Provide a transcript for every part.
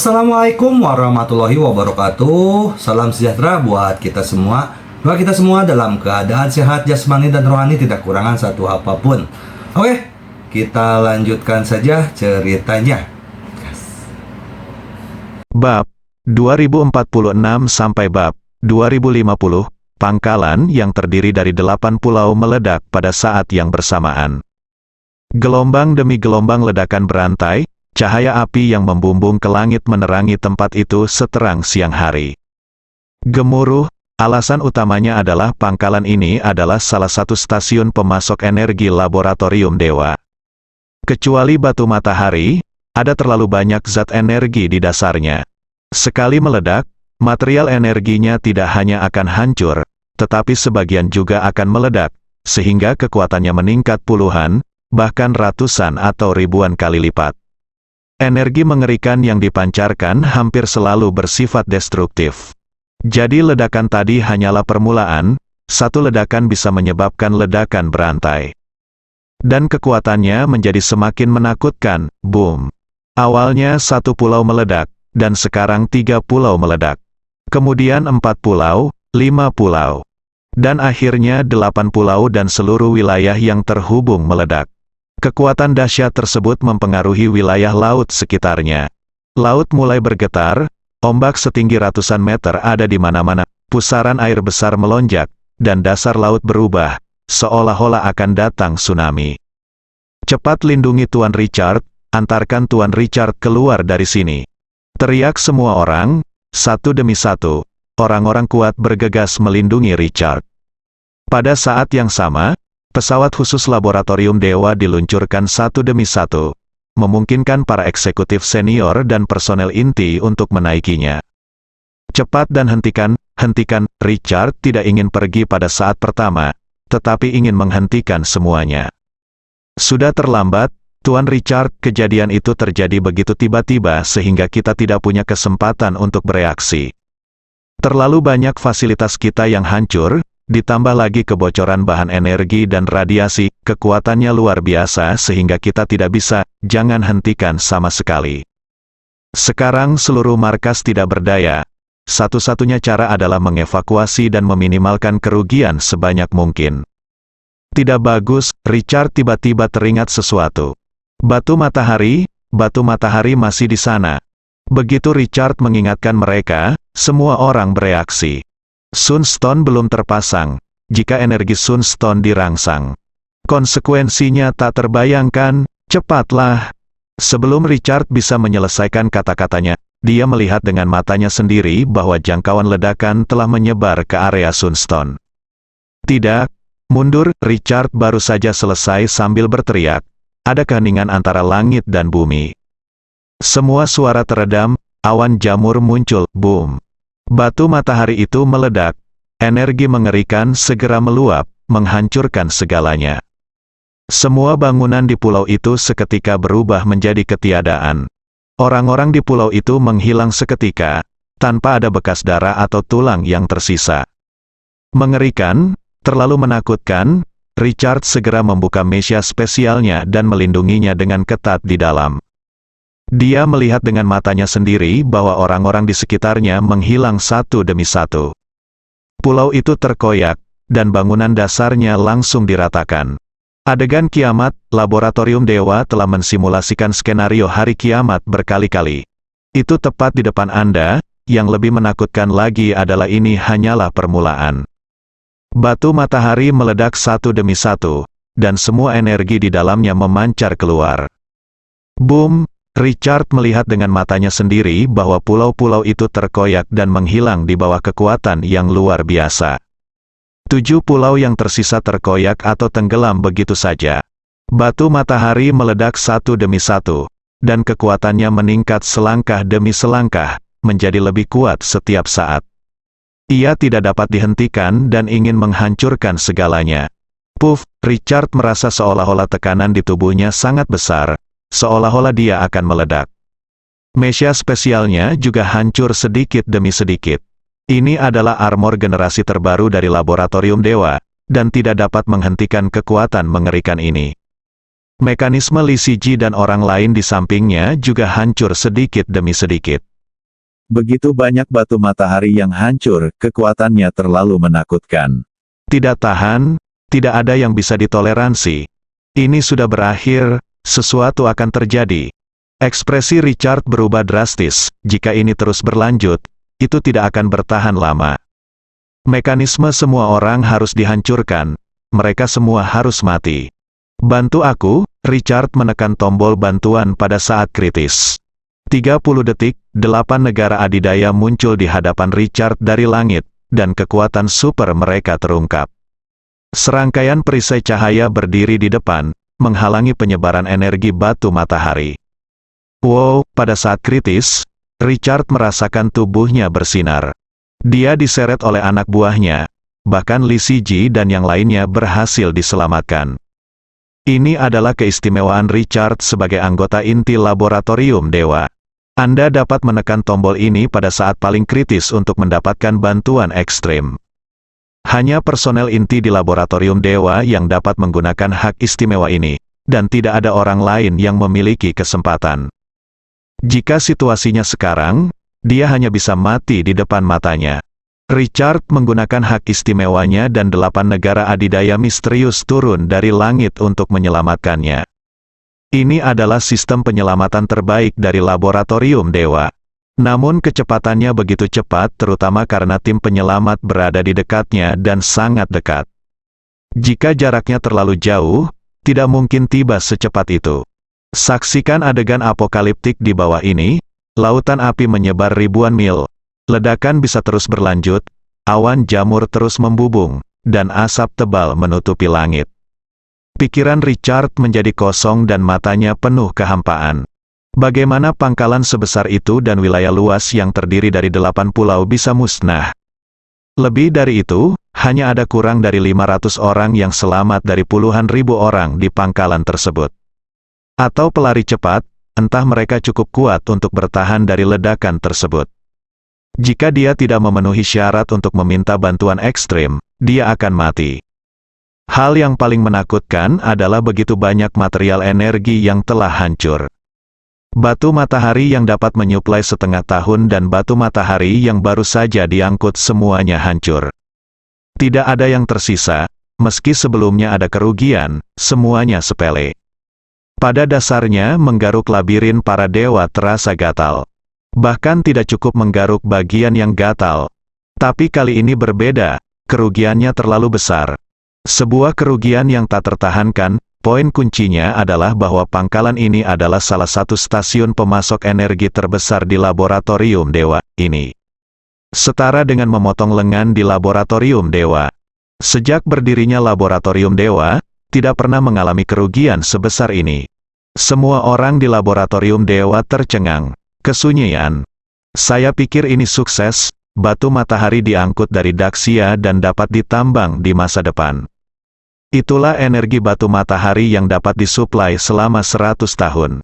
Assalamualaikum warahmatullahi wabarakatuh. Salam sejahtera buat kita semua. Doa kita semua dalam keadaan sehat jasmani dan rohani, tidak kurangan satu apapun. Oke, kita lanjutkan saja ceritanya. Bab 2046 sampai bab 2050, pangkalan yang terdiri dari 8 pulau meledak pada saat yang bersamaan. Gelombang demi gelombang ledakan berantai, cahaya api yang membumbung ke langit menerangi tempat itu seterang siang hari. Gemuruh, alasan utamanya adalah pangkalan ini adalah salah satu stasiun pemasok energi laboratorium Dewa. Kecuali batu matahari, ada terlalu banyak zat energi di dasarnya. Sekali meledak, material energinya tidak hanya akan hancur, tetapi sebagian juga akan meledak, sehingga kekuatannya meningkat puluhan, bahkan ratusan atau ribuan kali lipat. Energi mengerikan yang dipancarkan hampir selalu bersifat destruktif. Jadi ledakan tadi hanyalah permulaan, satu ledakan bisa menyebabkan ledakan berantai. Dan kekuatannya menjadi semakin menakutkan, boom. Awalnya 1 pulau meledak, dan sekarang 3 pulau meledak. Kemudian 4 pulau, 5 pulau. Dan akhirnya 8 pulau dan seluruh wilayah yang terhubung meledak. Kekuatan dahsyat tersebut mempengaruhi wilayah laut sekitarnya. Laut mulai bergetar, ombak setinggi ratusan meter ada di mana-mana, pusaran air besar melonjak, dan dasar laut berubah, seolah-olah akan datang tsunami. Cepat lindungi Tuan Richard, antarkan Tuan Richard keluar dari sini. Teriak semua orang, satu demi satu, orang-orang kuat bergegas melindungi Richard. Pada saat yang sama, pesawat khusus laboratorium Dewa diluncurkan satu demi satu, memungkinkan para eksekutif senior dan personel inti untuk menaikinya. Cepat dan hentikan, Richard tidak ingin pergi pada saat pertama, tetapi ingin menghentikan semuanya. Sudah terlambat, Tuan Richard, kejadian itu terjadi begitu tiba-tiba sehingga kita tidak punya kesempatan untuk bereaksi. Terlalu banyak fasilitas kita yang hancur, ditambah lagi kebocoran bahan energi dan radiasi, kekuatannya luar biasa sehingga kita tidak bisa, jangan hentikan sama sekali. Sekarang seluruh markas tidak berdaya. Satu-satunya cara adalah mengevakuasi dan meminimalkan kerugian sebanyak mungkin. Tidak bagus, Richard tiba-tiba teringat sesuatu. Batu matahari masih di sana. Begitu Richard mengingatkan mereka, semua orang bereaksi. Sunstone belum terpasang. Jika energi Sunstone dirangsang, konsekuensinya tak terbayangkan. Cepatlah. Sebelum Richard bisa menyelesaikan kata-katanya, dia melihat dengan matanya sendiri bahwa jangkauan ledakan telah menyebar ke area Sunstone. Tidak, mundur, Richard baru saja selesai sambil berteriak. Ada keheningan antara langit dan bumi. Semua suara teredam, awan jamur muncul, boom. Batu matahari itu meledak, energi mengerikan segera meluap, menghancurkan segalanya. Semua bangunan di pulau itu seketika berubah menjadi ketiadaan. Orang-orang di pulau itu menghilang seketika, tanpa ada bekas darah atau tulang yang tersisa. Mengerikan, terlalu menakutkan, Richard segera membuka mesia spesialnya dan melindunginya dengan ketat di dalam. Dia melihat dengan matanya sendiri bahwa orang-orang di sekitarnya menghilang satu demi satu. Pulau itu terkoyak, dan bangunan dasarnya langsung diratakan. Adegan kiamat, laboratorium Dewa telah mensimulasikan skenario hari kiamat berkali-kali. Itu tepat di depan Anda, yang lebih menakutkan lagi adalah ini hanyalah permulaan. Batu matahari meledak satu demi satu, dan semua energi di dalamnya memancar keluar. Boom! Richard melihat dengan matanya sendiri bahwa pulau-pulau itu terkoyak dan menghilang di bawah kekuatan yang luar biasa. 7 pulau yang tersisa terkoyak atau tenggelam begitu saja. Batu matahari meledak satu demi satu, dan kekuatannya meningkat selangkah demi selangkah, menjadi lebih kuat setiap saat. Ia tidak dapat dihentikan dan ingin menghancurkan segalanya. Puff, Richard merasa seolah-olah tekanan di tubuhnya sangat besar, seolah-olah dia akan meledak. Mesia spesialnya juga hancur sedikit demi sedikit. Ini adalah armor generasi terbaru dari laboratorium Dewa, dan tidak dapat menghentikan kekuatan mengerikan ini. Mekanisme Li Siji dan orang lain di sampingnya juga hancur sedikit demi sedikit. Begitu banyak batu matahari yang hancur, kekuatannya terlalu menakutkan. Tidak tahan, tidak ada yang bisa ditoleransi. Ini sudah berakhir, sesuatu akan terjadi. Ekspresi Richard berubah drastis. Jika ini terus berlanjut, itu tidak akan bertahan lama. Mekanisme semua orang harus dihancurkan. Mereka semua harus mati. Bantu aku, Richard menekan tombol bantuan pada saat kritis. 30 detik, 8 negara adidaya muncul di hadapan Richard dari langit, dan kekuatan super mereka terungkap. Serangkaian perisai cahaya berdiri di depan, menghalangi penyebaran energi batu matahari. Wow, pada saat kritis, Richard merasakan tubuhnya bersinar. Dia diseret oleh anak buahnya, bahkan Li Siji dan yang lainnya berhasil diselamatkan. Ini adalah keistimewaan Richard sebagai anggota inti laboratorium dewa. Anda dapat menekan tombol ini pada saat paling kritis untuk mendapatkan bantuan ekstrim. Hanya personel inti di laboratorium dewa yang dapat menggunakan hak istimewa ini, dan tidak ada orang lain yang memiliki kesempatan. Jika situasinya sekarang, dia hanya bisa mati di depan matanya. Richard menggunakan hak istimewanya dan 8 negara adidaya misterius turun dari langit untuk menyelamatkannya. Ini adalah sistem penyelamatan terbaik dari laboratorium dewa. Namun kecepatannya begitu cepat terutama karena tim penyelamat berada di dekatnya dan sangat dekat. Jika jaraknya terlalu jauh, tidak mungkin tiba secepat itu. Saksikan adegan apokaliptik di bawah ini, lautan api menyebar ribuan mil. Ledakan bisa terus berlanjut, awan jamur terus membubung, dan asap tebal menutupi langit. Pikiran Richard menjadi kosong dan matanya penuh kehampaan. Bagaimana pangkalan sebesar itu dan wilayah luas yang terdiri dari 8 pulau bisa musnah? Lebih dari itu, hanya ada kurang dari 500 orang yang selamat dari puluhan ribu orang di pangkalan tersebut. Atau pelari cepat, entah mereka cukup kuat untuk bertahan dari ledakan tersebut. Jika dia tidak memenuhi syarat untuk meminta bantuan ekstrim, dia akan mati. Hal yang paling menakutkan adalah begitu banyak material energi yang telah hancur. Batu matahari yang dapat menyuplai setengah tahun dan batu matahari yang baru saja diangkut semuanya hancur. Tidak ada yang tersisa, meski sebelumnya ada kerugian, semuanya sepele. Pada dasarnya menggaruk labirin para dewa terasa gatal. Bahkan tidak cukup menggaruk bagian yang gatal. Tapi kali ini berbeda, kerugiannya terlalu besar. Sebuah kerugian yang tak tertahankan, poin kuncinya adalah bahwa pangkalan ini adalah salah satu stasiun pemasok energi terbesar di laboratorium dewa ini. Setara dengan memotong lengan di laboratorium dewa. Sejak berdirinya laboratorium dewa, tidak pernah mengalami kerugian sebesar ini. Semua orang di laboratorium dewa tercengang. Kesunyian. Saya pikir ini sukses, batu matahari diangkut dari Daxia dan dapat ditambang di masa depan. Itulah energi batu matahari yang dapat disuplai selama 100 tahun.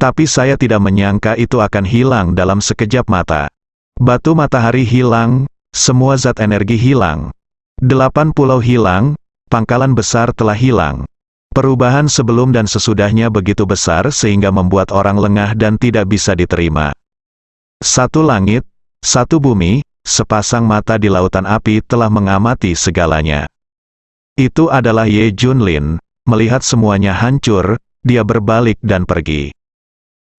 Tapi saya tidak menyangka itu akan hilang dalam sekejap mata. Batu matahari hilang, semua zat energi hilang. 8 pulau hilang, pangkalan besar telah hilang. Perubahan sebelum dan sesudahnya begitu besar sehingga membuat orang lengah dan tidak bisa diterima. Satu langit, satu bumi, sepasang mata di lautan api telah mengamati segalanya. Itu adalah Ye Junlin. Melihat semuanya hancur, dia berbalik dan pergi.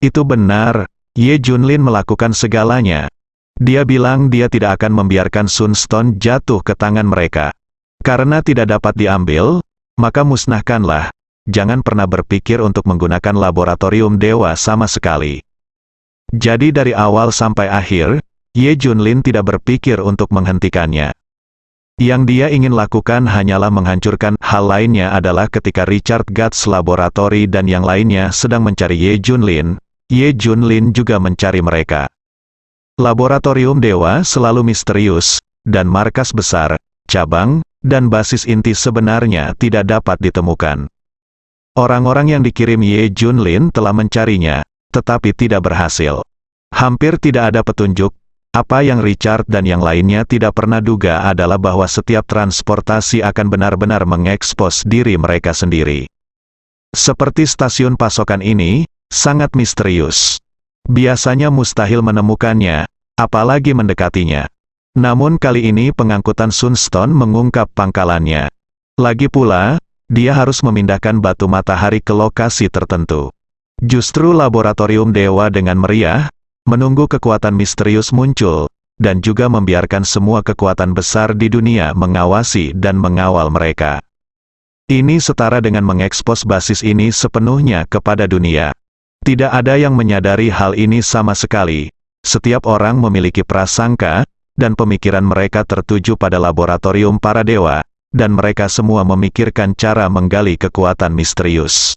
Itu benar, Ye Junlin melakukan segalanya. Dia bilang dia tidak akan membiarkan Sunstone jatuh ke tangan mereka. Karena tidak dapat diambil, maka musnahkanlah. Jangan pernah berpikir untuk menggunakan laboratorium dewa sama sekali. Jadi dari awal sampai akhir, Ye Junlin tidak berpikir untuk menghentikannya. Yang dia ingin lakukan hanyalah menghancurkan. Hal lainnya adalah ketika Richard Guts Laboratory dan yang lainnya sedang mencari Ye Junlin juga mencari mereka. Laboratorium dewa selalu misterius, dan markas besar, cabang, dan basis inti sebenarnya tidak dapat ditemukan. Orang-orang yang dikirim Ye Junlin telah mencarinya, tetapi tidak berhasil. Hampir tidak ada petunjuk. Apa yang Richard dan yang lainnya tidak pernah duga adalah bahwa setiap transportasi akan benar-benar mengekspos diri mereka sendiri. Seperti stasiun pasokan ini, sangat misterius. Biasanya mustahil menemukannya, apalagi mendekatinya. Namun kali ini pengangkutan Sunstone mengungkap pangkalannya. Lagi pula, dia harus memindahkan batu matahari ke lokasi tertentu. Justru laboratorium dewa dengan meriah, menunggu kekuatan misterius muncul, dan juga membiarkan semua kekuatan besar di dunia mengawasi dan mengawal mereka. Ini setara dengan mengekspos basis ini sepenuhnya kepada dunia. Tidak ada yang menyadari hal ini sama sekali. Setiap orang memiliki prasangka, dan pemikiran mereka tertuju pada laboratorium para dewa, dan mereka semua memikirkan cara menggali kekuatan misterius.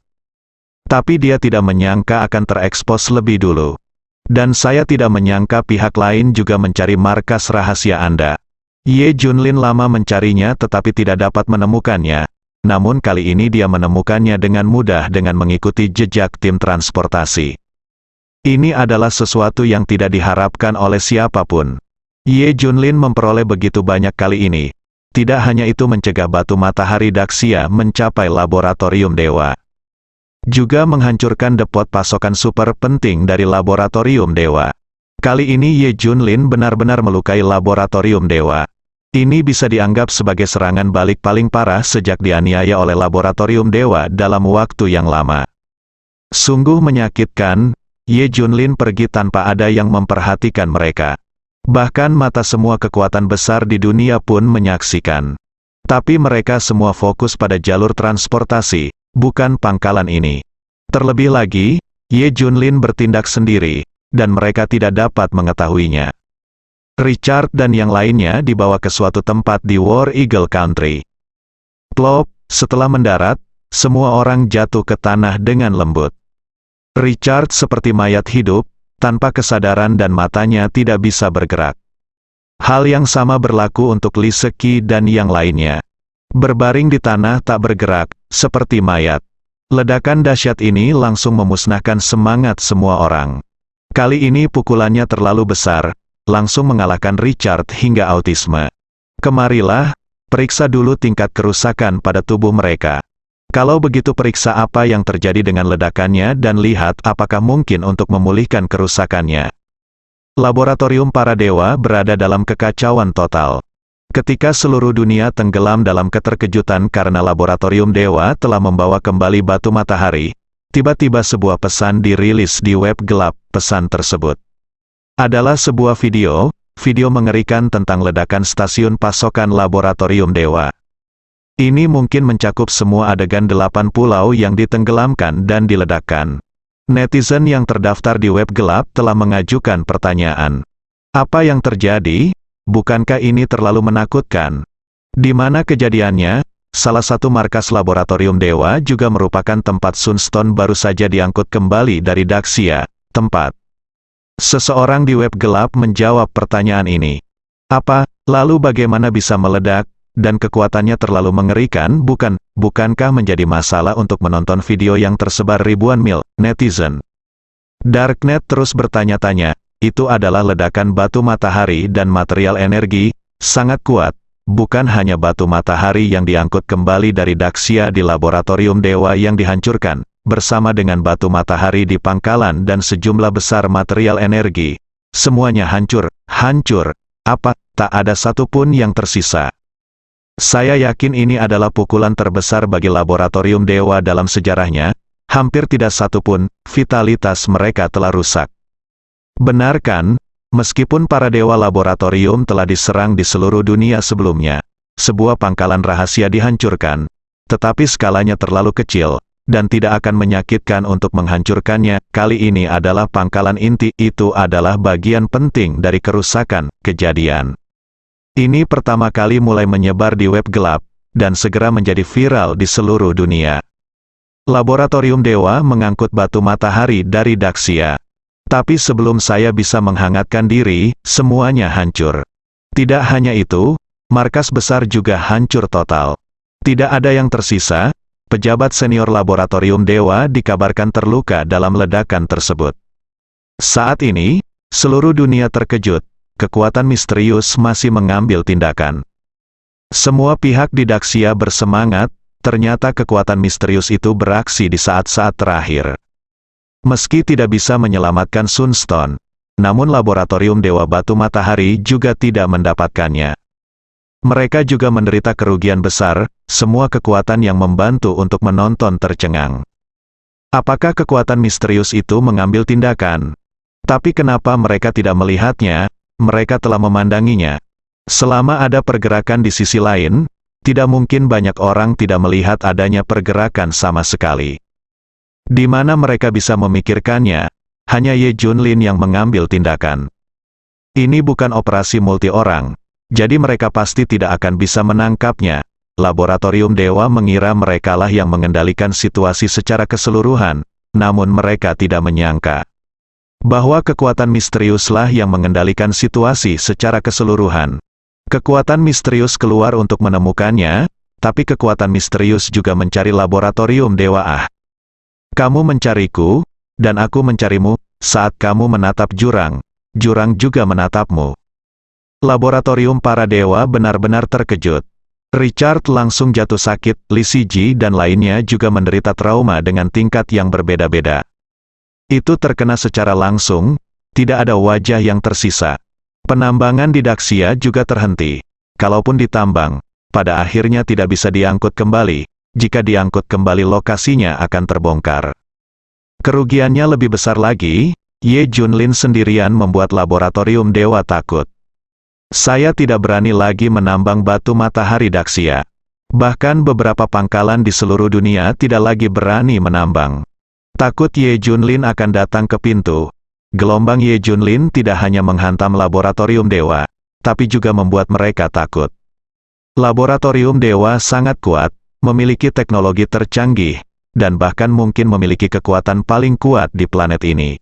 Tapi dia tidak menyangka akan terekspos lebih dulu. Dan saya tidak menyangka pihak lain juga mencari markas rahasia Anda. Ye Junlin lama mencarinya tetapi tidak dapat menemukannya. Namun kali ini dia menemukannya dengan mudah dengan mengikuti jejak tim transportasi. Ini adalah sesuatu yang tidak diharapkan oleh siapapun. Ye Junlin memperoleh begitu banyak kali ini. Tidak hanya itu mencegah batu matahari Daxia mencapai laboratorium dewa. Juga menghancurkan depot pasokan super penting dari laboratorium dewa. Kali ini Ye Junlin benar-benar melukai laboratorium dewa. Ini bisa dianggap sebagai serangan balik paling parah sejak dianiaya oleh laboratorium dewa dalam waktu yang lama. Sungguh menyakitkan, Ye Junlin pergi tanpa ada yang memperhatikan mereka. Bahkan mata semua kekuatan besar di dunia pun menyaksikan. Tapi mereka semua fokus pada jalur transportasi, bukan pangkalan ini. Terlebih lagi, Ye Junlin bertindak sendiri, dan mereka tidak dapat mengetahuinya. Richard dan yang lainnya dibawa ke suatu tempat di War Eagle Country. Plop, setelah mendarat, semua orang jatuh ke tanah dengan lembut. Richard seperti mayat hidup, tanpa kesadaran dan matanya tidak bisa bergerak. Hal yang sama berlaku untuk Lee Seki dan yang lainnya. Berbaring di tanah tak bergerak, seperti mayat. Ledakan dahsyat ini langsung memusnahkan semangat semua orang. Kali ini pukulannya terlalu besar, langsung mengalahkan Richard hingga autisme. Kemarilah, periksa dulu tingkat kerusakan pada tubuh mereka. Kalau begitu periksa apa yang terjadi dengan ledakannya dan lihat apakah mungkin untuk memulihkan kerusakannya. Laboratorium para dewa berada dalam kekacauan total. Ketika seluruh dunia tenggelam dalam keterkejutan karena laboratorium dewa telah membawa kembali batu matahari, tiba-tiba sebuah pesan dirilis di web gelap. Pesan tersebut adalah sebuah video mengerikan tentang ledakan stasiun pasokan laboratorium dewa. Ini mungkin mencakup semua adegan 8 pulau yang ditenggelamkan dan diledakkan. Netizen yang terdaftar di web gelap telah mengajukan pertanyaan. Apa yang terjadi? Bukankah ini terlalu menakutkan? Di mana kejadiannya? Salah satu markas laboratorium dewa juga merupakan tempat Sunstone baru saja diangkut kembali dari Daxia, tempat. Seseorang di web gelap menjawab pertanyaan ini. Apa, lalu bagaimana bisa meledak, dan kekuatannya terlalu mengerikan, bukankah menjadi masalah untuk menonton video yang tersebar ribuan mil, netizen? Darknet terus bertanya-tanya, itu adalah ledakan batu matahari dan material energi, sangat kuat, bukan hanya batu matahari yang diangkut kembali dari Daxia di laboratorium dewa yang dihancurkan, bersama dengan batu matahari di pangkalan dan sejumlah besar material energi. Semuanya hancur, apa, tak ada satupun yang tersisa. Saya yakin ini adalah pukulan terbesar bagi laboratorium dewa dalam sejarahnya, hampir tidak satupun, vitalitas mereka telah rusak. Benar kan? Meskipun para dewa laboratorium telah diserang di seluruh dunia sebelumnya, sebuah pangkalan rahasia dihancurkan, tetapi skalanya terlalu kecil, dan tidak akan menyakitkan untuk menghancurkannya. Kali ini adalah pangkalan inti, itu adalah bagian penting dari kerusakan, kejadian. Ini pertama kali mulai menyebar di web gelap, dan segera menjadi viral di seluruh dunia. Laboratorium dewa mengangkut batu matahari dari Daxia. Tapi sebelum saya bisa menghangatkan diri, semuanya hancur. Tidak hanya itu, markas besar juga hancur total. Tidak ada yang tersisa. Pejabat senior laboratorium dewa dikabarkan terluka dalam ledakan tersebut. Saat ini, seluruh dunia terkejut, kekuatan misterius masih mengambil tindakan. Semua pihak di Daxia bersemangat, ternyata kekuatan misterius itu beraksi di saat-saat terakhir. Meski tidak bisa menyelamatkan Sunstone, namun laboratorium Dewa Batu Matahari juga tidak mendapatkannya. Mereka juga menderita kerugian besar, semua kekuatan yang membantu untuk menonton tercengang. Apakah kekuatan misterius itu mengambil tindakan? Tapi kenapa mereka tidak melihatnya? Mereka telah memandanginya. Selama ada pergerakan di sisi lain, tidak mungkin banyak orang tidak melihat adanya pergerakan sama sekali. Di mana mereka bisa memikirkannya? Hanya Ye Junlin yang mengambil tindakan. Ini bukan operasi multi orang, jadi mereka pasti tidak akan bisa menangkapnya. Laboratorium Dewa mengira merekalah yang mengendalikan situasi secara keseluruhan, namun mereka tidak menyangka bahwa kekuatan misteriuslah yang mengendalikan situasi secara keseluruhan. Kekuatan misterius keluar untuk menemukannya, tapi kekuatan misterius juga mencari laboratorium Dewa. Kamu mencariku, dan aku mencarimu. Saat kamu menatap jurang, jurang juga menatapmu. Laboratorium para dewa benar-benar terkejut. Richard langsung jatuh sakit, Li Siji dan lainnya juga menderita trauma dengan tingkat yang berbeda-beda. Itu terkena secara langsung, tidak ada wajah yang tersisa. Penambangan di Daxia juga terhenti. Kalaupun ditambang, pada akhirnya tidak bisa diangkut kembali. Jika diangkut kembali lokasinya akan terbongkar. Kerugiannya lebih besar lagi, Ye Junlin sendirian membuat laboratorium Dewa takut. Saya tidak berani lagi menambang batu matahari Daxia. Bahkan beberapa pangkalan di seluruh dunia tidak lagi berani menambang. Takut Ye Junlin akan datang ke pintu. Gelombang Ye Junlin tidak hanya menghantam laboratorium Dewa, tapi juga membuat mereka takut. Laboratorium Dewa sangat kuat, memiliki teknologi tercanggih, dan bahkan mungkin memiliki kekuatan paling kuat di planet ini.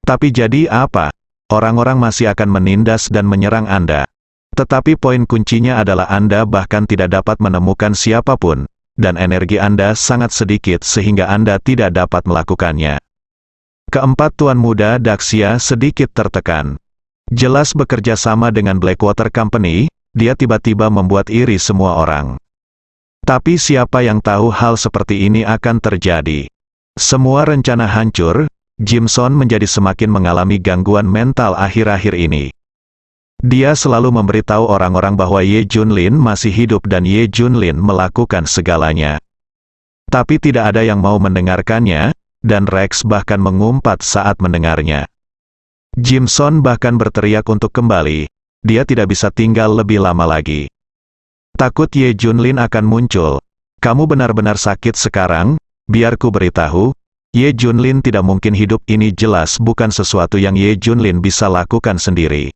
Tapi jadi apa? Orang-orang masih akan menindas dan menyerang Anda. Tetapi poin kuncinya adalah Anda bahkan tidak dapat menemukan siapapun, dan energi Anda sangat sedikit sehingga Anda tidak dapat melakukannya. Keempat Tuan Muda Daxia sedikit tertekan. Jelas bekerja sama dengan Blackwater Company, dia tiba-tiba membuat iri semua orang. Tapi siapa yang tahu hal seperti ini akan terjadi? Semua rencana hancur, Jimson menjadi semakin mengalami gangguan mental akhir-akhir ini. Dia selalu memberitahu orang-orang bahwa Ye Junlin masih hidup dan Ye Junlin melakukan segalanya. Tapi tidak ada yang mau mendengarkannya, dan Rex bahkan mengumpat saat mendengarnya. Jimson bahkan berteriak untuk kembali, dia tidak bisa tinggal lebih lama lagi. Takut Ye Junlin akan muncul. Kamu benar-benar sakit sekarang, biar ku beritahu, Ye Junlin tidak mungkin hidup. Ini jelas bukan sesuatu yang Ye Junlin bisa lakukan sendiri.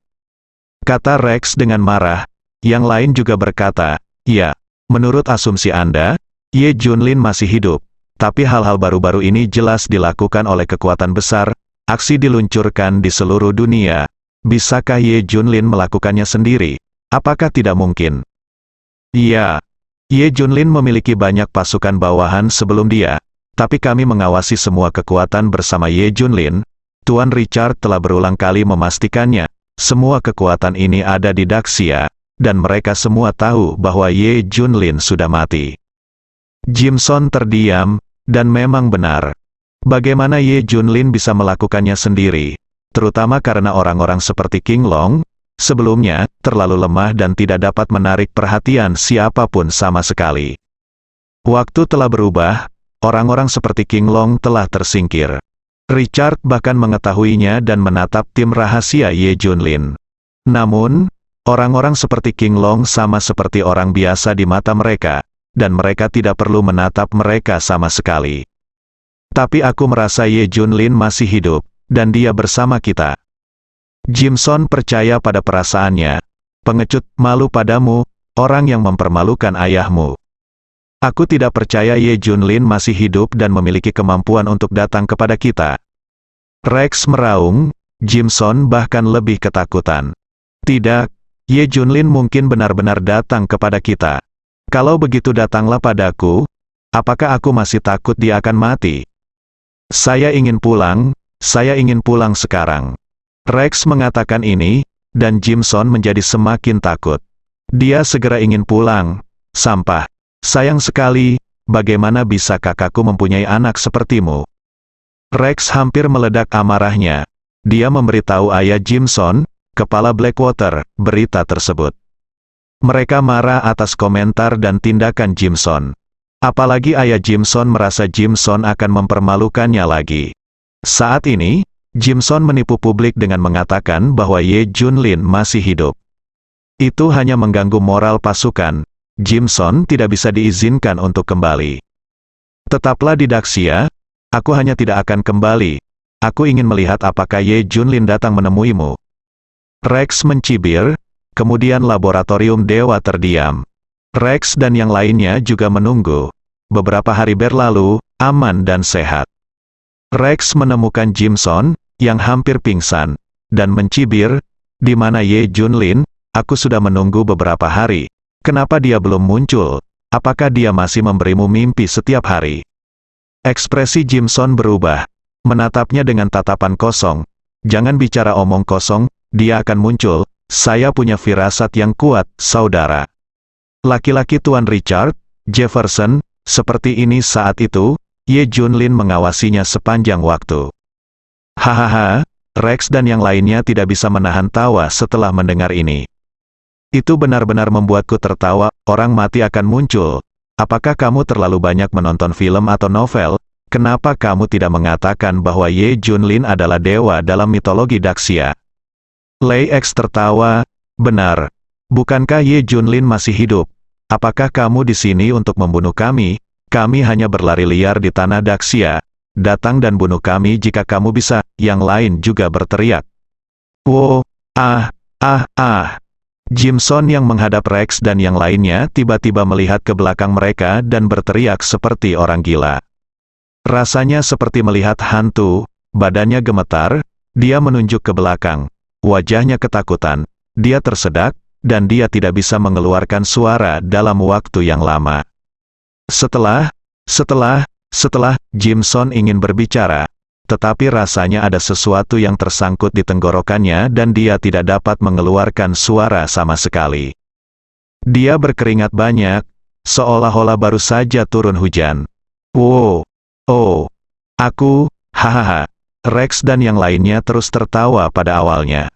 Kata Rex dengan marah, yang lain juga berkata, ya, menurut asumsi Anda, Ye Junlin masih hidup, tapi hal-hal baru-baru ini jelas dilakukan oleh kekuatan besar, aksi diluncurkan di seluruh dunia. Bisakah Ye Junlin melakukannya sendiri? Apakah tidak mungkin? Iya, Ye Junlin memiliki banyak pasukan bawahan sebelum dia, tapi kami mengawasi semua kekuatan bersama Ye Junlin. Tuan Richard telah berulang kali memastikannya, semua kekuatan ini ada di Daxia, dan mereka semua tahu bahwa Ye Junlin sudah mati. Jimson terdiam, dan memang benar. Bagaimana Ye Junlin bisa melakukannya sendiri? Terutama karena orang-orang seperti King Long, sebelumnya, terlalu lemah dan tidak dapat menarik perhatian siapapun sama sekali. Waktu telah berubah, orang-orang seperti King Long telah tersingkir. Richard bahkan mengetahuinya dan menatap tim rahasia Ye Junlin. Namun, orang-orang seperti King Long sama seperti orang biasa di mata mereka, dan mereka tidak perlu menatap mereka sama sekali. Tapi aku merasa Ye Junlin masih hidup, dan dia bersama kita. Jimson percaya pada perasaannya. Pengecut, malu padamu, orang yang mempermalukan ayahmu. Aku tidak percaya Ye Junlin masih hidup dan memiliki kemampuan untuk datang kepada kita. Rex meraung, Jimson bahkan lebih ketakutan. Tidak, Ye Junlin mungkin benar-benar datang kepada kita. Kalau begitu datanglah padaku, apakah aku masih takut dia akan mati? Saya ingin pulang sekarang. Rex mengatakan ini, dan Jimson menjadi semakin takut. Dia segera ingin pulang. Sampah. Sayang sekali, bagaimana bisa kakakku mempunyai anak sepertimu? Rex hampir meledak amarahnya. dia memberitahu ayah Jimson, kepala Blackwater, berita tersebut. Mereka marah atas komentar dan tindakan Jimson. Apalagi ayah Jimson merasa Jimson akan mempermalukannya lagi. Saat ini, Jimson menipu publik dengan mengatakan bahwa Ye Junlin masih hidup. Itu hanya mengganggu moral pasukan. Jimson tidak bisa diizinkan untuk kembali. Tetaplah di Daxia, aku hanya tidak akan kembali. Aku ingin melihat apakah Ye Junlin datang menemuimu. Rex mencibir, kemudian laboratorium dewa terdiam. Rex dan yang lainnya juga menunggu. Beberapa hari berlalu, aman dan sehat. Rex menemukan Jimson, yang hampir pingsan, dan mencibir, di mana Ye Junlin, aku sudah menunggu beberapa hari. Kenapa dia belum muncul? Apakah dia masih memberimu mimpi setiap hari? Ekspresi Jimson berubah, menatapnya dengan tatapan kosong. Jangan bicara omong kosong, dia akan muncul. Saya punya firasat yang kuat, saudara. Laki-laki Tuan Richard, Jefferson, seperti ini saat itu, Ye Junlin mengawasinya sepanjang waktu. Hahaha, Rex dan yang lainnya tidak bisa menahan tawa setelah mendengar ini. Itu benar-benar membuatku tertawa, orang mati akan muncul. Apakah kamu terlalu banyak menonton film atau novel? Kenapa kamu tidak mengatakan bahwa Ye Junlin adalah dewa dalam mitologi Daxia? Lei X tertawa, benar. Bukankah Ye Junlin masih hidup? Apakah kamu di sini untuk membunuh kami? Kami hanya berlari liar di tanah Daxia. Datang dan bunuh kami jika kamu bisa. Yang lain juga berteriak. Wow, Jimson yang menghadap Rex dan yang lainnya tiba-tiba melihat ke belakang mereka dan berteriak seperti orang gila. Rasanya seperti melihat hantu, badannya gemetar, dia menunjuk ke belakang. Wajahnya ketakutan, dia tersedak, dan dia tidak bisa mengeluarkan suara dalam waktu yang lama. Setelah, Jimson ingin berbicara, tetapi rasanya ada sesuatu yang tersangkut di tenggorokannya dan dia tidak dapat mengeluarkan suara sama sekali. Dia berkeringat banyak, seolah-olah baru saja turun hujan. Wow, hahaha. Rex dan yang lainnya terus tertawa pada awalnya.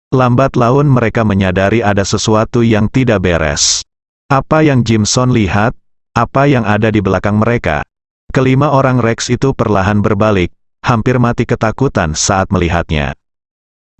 Lambat laun mereka menyadari ada sesuatu yang tidak beres. Apa yang Jimson lihat? Apa yang ada di belakang mereka? Kelima orang Rex itu perlahan berbalik, hampir mati ketakutan saat melihatnya.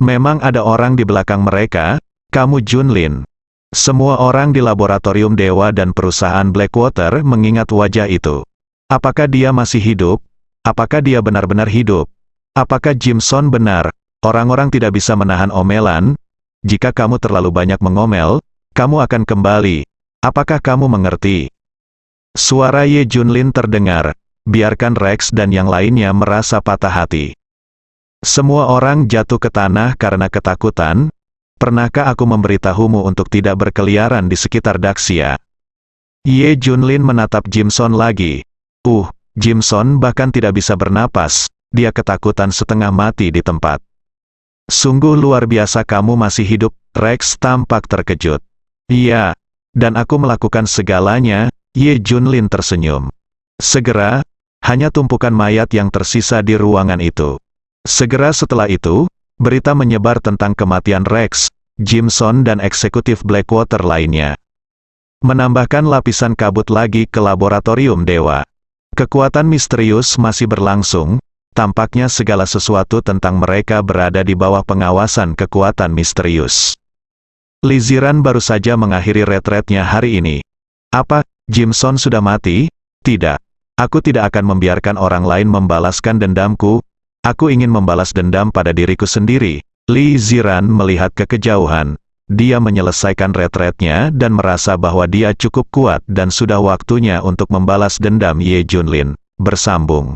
Memang ada orang di belakang mereka, kamu Junlin. Semua orang di laboratorium dewa dan perusahaan Blackwater mengingat wajah itu. Apakah dia masih hidup? Apakah dia benar-benar hidup? Apakah Jimson benar? Orang-orang tidak bisa menahan omelan. Jika kamu terlalu banyak mengomel, kamu akan kembali. Apakah kamu mengerti? Suara Ye Junlin terdengar. Biarkan Rex dan yang lainnya merasa patah hati. Semua orang jatuh ke tanah karena ketakutan. Pernahkah aku memberitahumu untuk tidak berkeliaran di sekitar Daxia? Ye Junlin menatap Jimson lagi. Jimson bahkan tidak bisa bernapas. Dia ketakutan setengah mati di tempat. Sungguh luar biasa kamu masih hidup. Rex tampak terkejut. Iya, dan aku melakukan segalanya. Ye Junlin tersenyum. Segera, hanya tumpukan mayat yang tersisa di ruangan itu. Segera setelah itu, berita menyebar tentang kematian Rex, Jimson dan eksekutif Blackwater lainnya. Menambahkan lapisan kabut lagi ke laboratorium dewa. Kekuatan misterius masih berlangsung, tampaknya segala sesuatu tentang mereka berada di bawah pengawasan kekuatan misterius. Liziran baru saja mengakhiri retretnya hari ini. Apa, Jimson sudah mati? Tidak. Aku tidak akan membiarkan orang lain membalaskan dendamku. Aku ingin membalas dendam pada diriku sendiri. Li Ziran melihat ke kejauhan. Dia menyelesaikan retretnya dan merasa bahwa dia cukup kuat dan sudah waktunya untuk membalas dendam Ye Junlin. Bersambung.